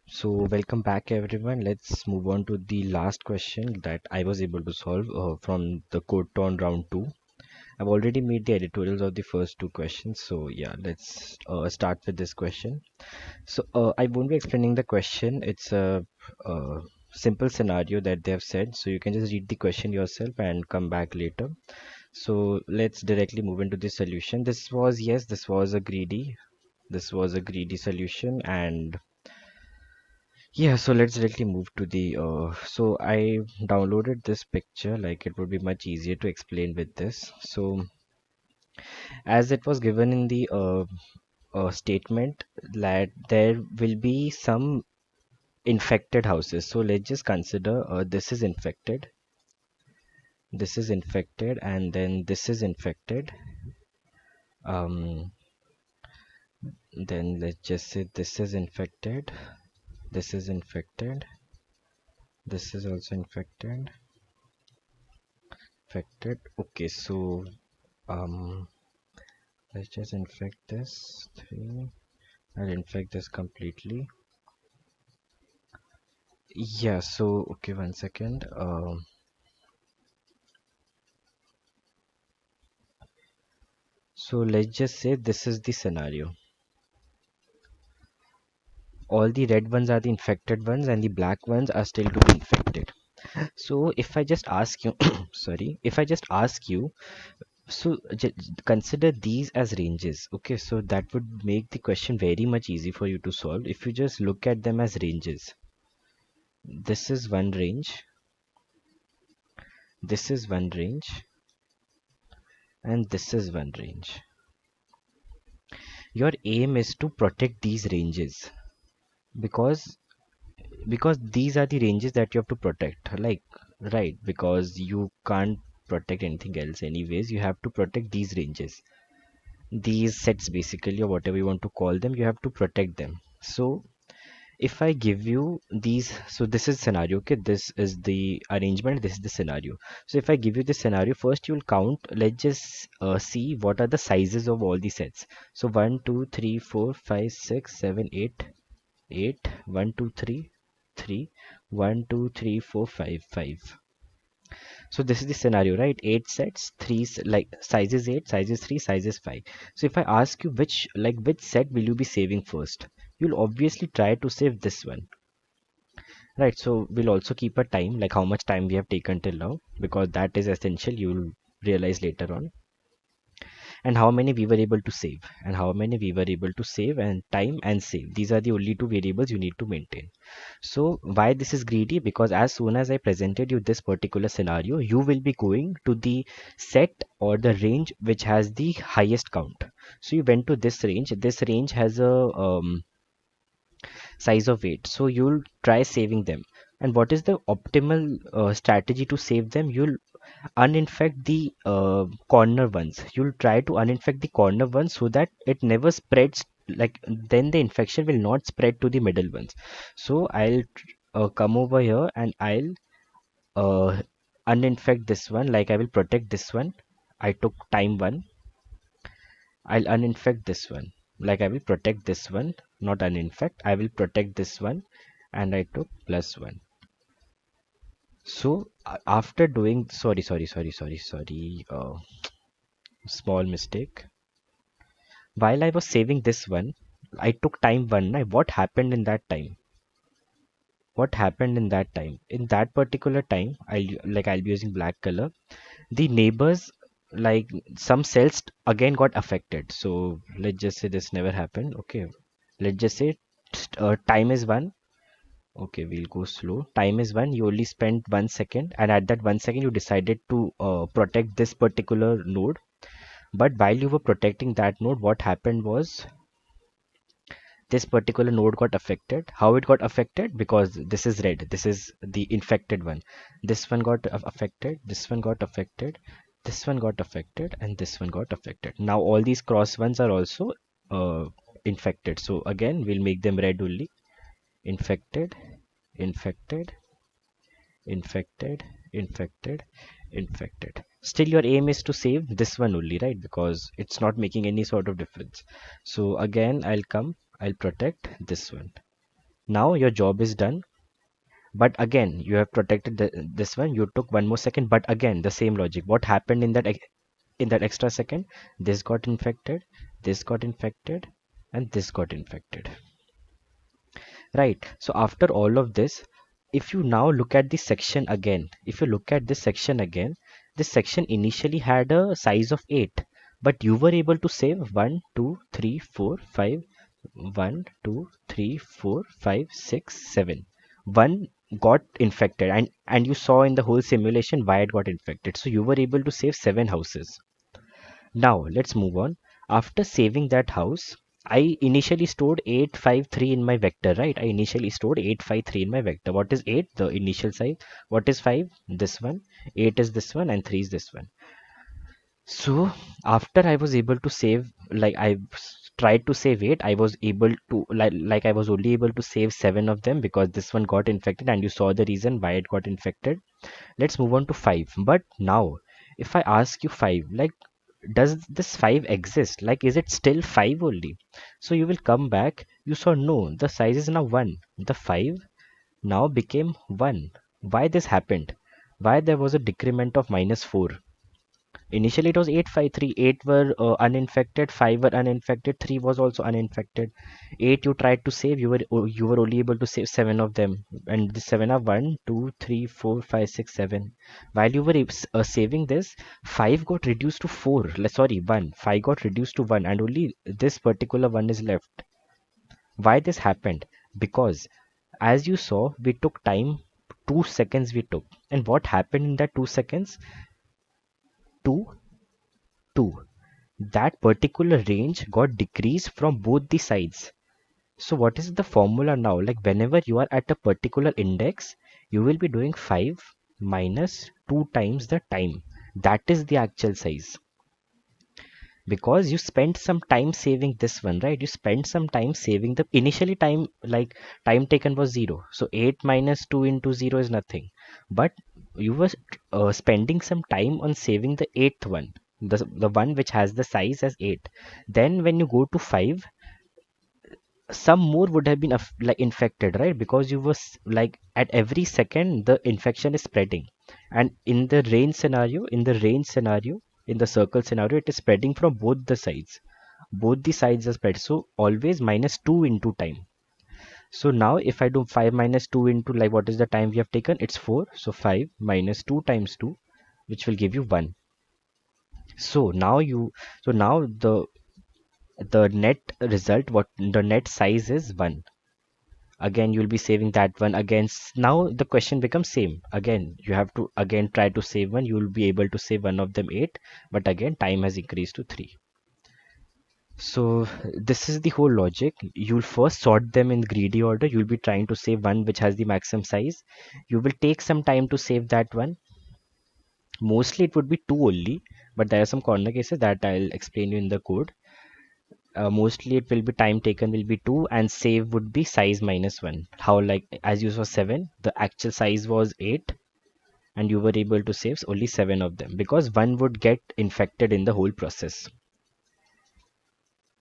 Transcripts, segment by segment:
So welcome back everyone. Let's move on to the last question that I was able to solve from the CodeTON round 2. I've already made the editorials of the first two questions. So yeah, let's start with this question. So I won't be explaining the question. It's a simple scenario that they have said. So you can just read the question yourself and come back later. So let's directly move into the solution. This was a greedy solution, and yeah, so let's directly move to the so I downloaded this picture, like it would be much easier to explain with this. So as it was given in the statement that there will be some infected houses. So let's just consider this is infected, and then this is infected. Um, then let's just say this is infected, this is infected, this is also infected. Okay, so um let's just infect this 3. I'll infect this completely. Yeah, so okay, one second. So let's just say this is the scenario. All the red ones are the infected ones and the black ones are still to be infected. So if I just ask you, sorry, if I just ask you, so consider these as ranges. Okay, so that would make the question very much easy for you to solve if you just look at them as ranges. This is one range, this is one range, and this is one range. Your aim is to protect these ranges because these are the ranges that you have to protect, like, right, because you can't protect anything else anyways. You have to protect these ranges, these sets basically, or whatever you want to call them. You have to protect them. So if I give you these, so this is scenario, okay, this is the arrangement, this is the scenario. So if I give you this scenario, first you'll count. Let's just see what are the sizes of all the sets. So 1 2 3 4 5 6 7 8 8 1 2 3 3 1 2 3 4 5 5. So this is the scenario, right? 8 sets, like sizes 8, sizes 3, sizes 5. So if I ask you which set will you be saving first, you'll obviously try to save this one, right? So we'll also keep a time, like how much time we have taken till now, because that is essential. You'll realize later on. And how many we were able to save, and how many we were able to save, and time and save. These are the only two variables you need to maintain. So why this is greedy? Because as soon as I presented you this particular scenario, you will be going to the set or the range which has the highest count. So you went to this range. This range has a size of 8. So you'll try saving them. And what is the optimal strategy to save them? You'll uninfect the corner ones. You'll try to uninfect the corner ones so that it never spreads, like then the infection will not spread to the middle ones. So I'll come over here and I'll uh, uninfect this one, like I will protect this one. I took time 1. I'll uninfect this one, like I will protect this one, not uninfect. I will protect this one, and I took +1. So after doing, sorry, small mistake. While I was saving this one, I took time 1. What happened in that time? What happened in that time? In that particular time, I'll be using black color. The neighbors, like some cells again got affected. So let's just say this never happened. Okay, let's just say time is 1. Okay, we'll go slow. Time is 1. You only spent 1 second, and at that 1 second, you decided to protect this particular node. But while you were protecting that node, what happened was this particular node got affected. How it got affected? Because this is red. This is the infected one. This one got affected. This one got affected. This one got affected, and this one got affected. Now all these cross ones are also infected. So again, we'll make them red only. Infected, infected, infected, infected, infected. Still your aim is to save this one only, right? Because it's not making any sort of difference. So again, I'll protect this one. Now your job is done. But again, you have protected this one. You took one more second, but again, the same logic. What happened in that in that extra second? This got infected, this got infected, and this got infected. Right. So after all of this, if you now look at this section again, if you look at this section again, this section initially had a size of 8, but you were able to save 1, 2, 3, 4, 5, 1, 2, 3, 4, 5, 6, 7. One got infected, and you saw in the whole simulation why it got infected. So you were able to save 7 houses. Now let's move on. After saving that house, I initially stored 853 in my vector, right? I initially stored 853 in my vector. What is 8? The initial size. What is 5? This one. 8 is this one, and 3 is this one. So after I was able to save, like tried to save 8, I was able to, like I was only able to save 7 of them because this one got infected, and you saw the reason why it got infected. Let's move on to 5. But now, if I ask you 5, like, does this 5 exist? Like, is it still 5 only? So you will come back, you saw no, the size is now 1. The 5 now became 1. Why this happened? Why there was a decrement of -4? Initially it was 853, 8 were uninfected, 5 were uninfected, 3 was also uninfected. 8 you tried to save, you were only able to save 7 of them. And the 7 are 1, 2, 3, 4, 5, 6, 7. While you were saving this, 5 got reduced to 4. Sorry, 1. 5 got reduced to 1, and only this particular one is left. Why this happened? Because as you saw, we took time, 2 seconds we took. And what happened in that 2 seconds? 2, 2. That particular range got decreased from both the sides. So what is the formula now? Like whenever you are at a particular index, you will be doing 5 minus 2 times the time. That is the actual size. Because you spent some time saving this one, right? You spent some time saving the initially time, like time taken was 0. So 8 minus 2 into 0 is nothing. But you were spending some time on saving the eighth one, the one which has the size as 8. Then when you go to 5, some more would have been like infected, right? Because you was like at every second the infection is spreading, and in the circle scenario, it is spreading from both the sides. Both the sides are spread, so always -2 into time. So now if I do 5 minus 2 into, like, what is the time we have taken? It's 4. So 5 minus 2 times 2, which will give you 1. So now the net result, what the net size is 1. Again you'll be saving that one again. Now the question becomes same again. You have to again try to save one. You'll be able to save one of them 8, but again time has increased to 3. So this is the whole logic. You'll first sort them in greedy order. You'll be trying to save one which has the maximum size. You will take some time to save that one. Mostly it would be 2 only, but there are some corner cases that I'll explain you in the code. Mostly it will be time taken will be 2, and save would be size -1. How, like, as you saw 7, the actual size was 8, and you were able to save only 7 of them because one would get infected in the whole process.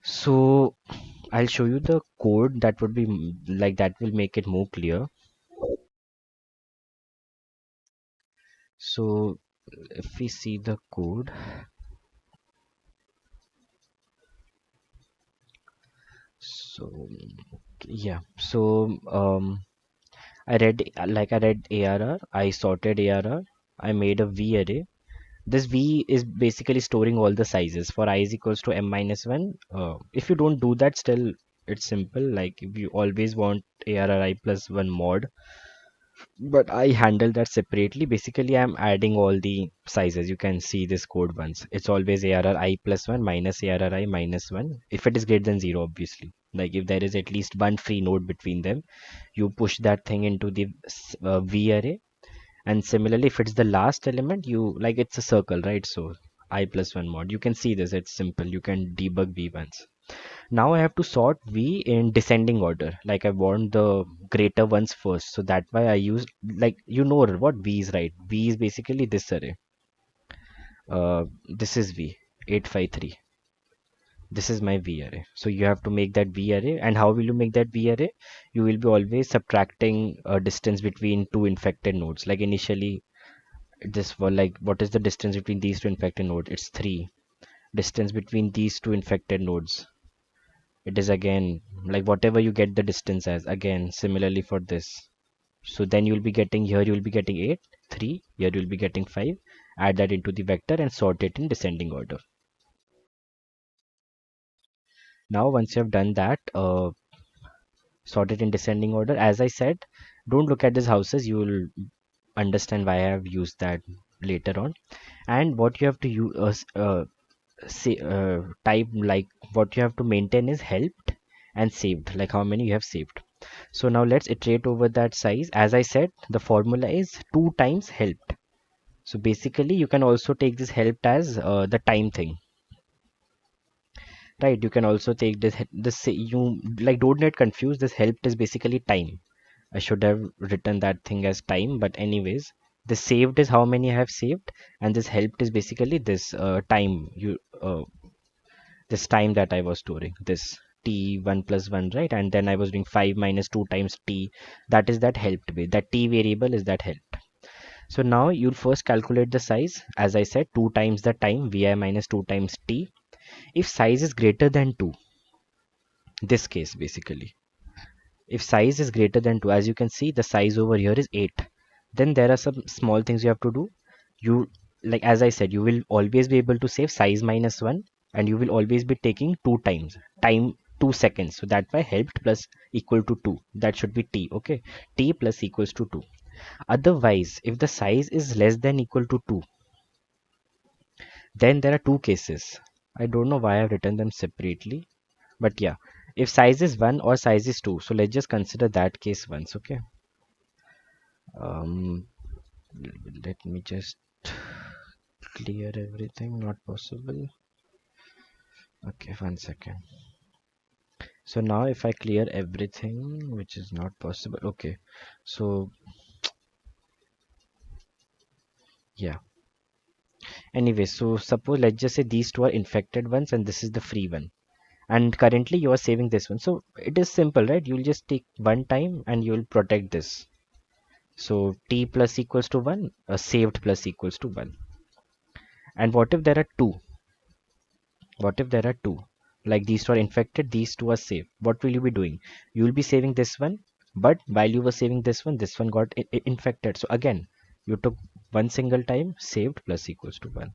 So I'll show you the code that would be like that will make it more clear. So if we see the code, so yeah, so I read ARR, I sorted ARR, I made a V array. This V is basically storing all the sizes for I is equals to m minus 1. If you don't do that, still it's simple. Like if you always want ARR plus 1 mod, but I handle that separately. Basically, I'm adding all the sizes. You can see this code once. It's always ARR plus 1 minus ARR minus 1. If it is greater than 0, obviously. Like if there is at least one free node between them, you push that thing into the V array. And similarly, if it's the last element, you like it's a circle, right? So I plus 1 mod. You can see this. It's simple. You can debug V once. Now I have to sort V in descending order. Like I want the greater ones first. So that why I use, like, you know what V is, right? V is basically this array. This is V 853. This is my V array. So you have to make that V array. And how will you make that V array? You will be always subtracting a distance between two infected nodes. Like initially, this was like, what is the distance between these two infected nodes? It's 3. Distance between these two infected nodes, it is again like whatever you get the distance as, again similarly for this. So then you'll be getting, here you'll be getting 8, 3, here you'll be getting 5. Add that into the vector and sort it in descending order. Now once you have done that, sort it in descending order, as I said, don't look at these houses, you will understand why I have used that later on. And what you have to use say type, like what you have to maintain is helped and saved, like how many you have saved. So now let's iterate over that size. As I said, the formula is 2 times helped. So basically you can also take this helped as the time thing, right? You can also take this, you like, don't get confused, this helped is basically time. I should have written that thing as time, but anyways, the saved is how many I have saved, and this helped is basically this time, this time that I was storing, this t 1 plus 1, right? And then I was doing 5 minus 2 times t. That is that helped way. That t variable is that helped. So now you'll first calculate the size. As I said, 2 times the time, vi minus 2 times t. If size is greater than 2, this case basically, if size is greater than 2, as you can see, the size over here is 8. Then there are some small things you have to do. You, like as I said, you will always be able to save size minus 1, and you will always be taking 2 times time, 2 seconds. So that why helped plus equal to 2, that should be t. Okay, t plus equals to 2. Otherwise, if the size is less than equal to 2, then there are two cases. I don't know why I've written them separately, but yeah, if size is 1 or size is 2, so let's just consider that case once. Okay, um let me just clear everything. Not possible. Okay, 1 second. So now if I clear everything, which is not possible. Okay, so yeah, anyway, so suppose let's just say these two are infected ones and this is the free one, and currently you are saving this one. So it is simple, right? You'll just take one time and you'll protect this. So t plus equals to 1, saved plus equals to 1. And what if there are two? What if there are two? Like these two are infected, these two are safe. What will you be doing? You will be saving this one, but while you were saving this one got infected. So again, you took one single time, saved plus equals to 1.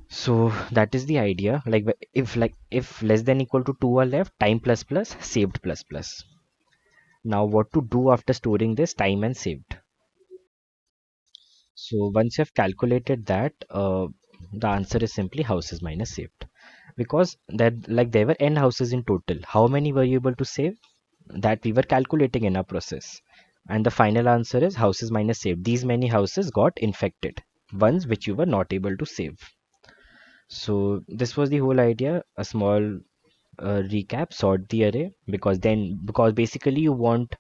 So that is the idea. If less than equal to 2 are left, time plus plus, saved plus plus. Now what to do after storing this time and saved? So once you have calculated that, the answer is simply houses minus saved. Because that, like, there were n houses in total. How many were you able to save? That we were calculating in our process. And the final answer is houses minus saved. These many houses got infected, ones which you were not able to save. So this was the whole idea. A small recap: sort the array, because basically you want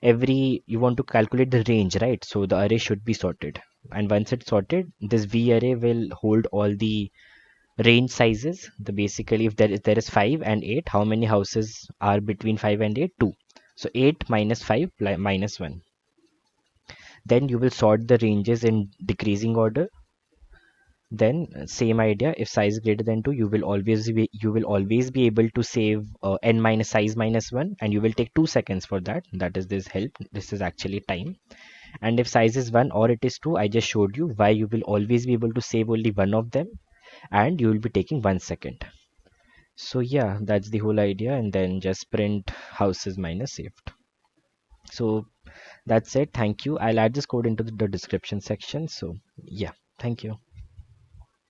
to calculate the range, right? So the array should be sorted, and once it's sorted, this v array will hold all the range sizes. The basically, if there is 5 and 8, how many houses are between 5 and 8? 2. So 8 minus 5 minus 1. Then you will sort the ranges in decreasing order. Then same idea, if size is greater than 2, you will always be able to save n minus size minus 1, and you will take 2 seconds for that. That is this help. This is actually time. And if size is 1 or it is 2, I just showed you why you will always be able to save only one of them, and you will be taking 1 second. So yeah, that's the whole idea, and then just print houses minus saved. So that's it. Thank you. I'll add this code into the description section. So yeah, thank you.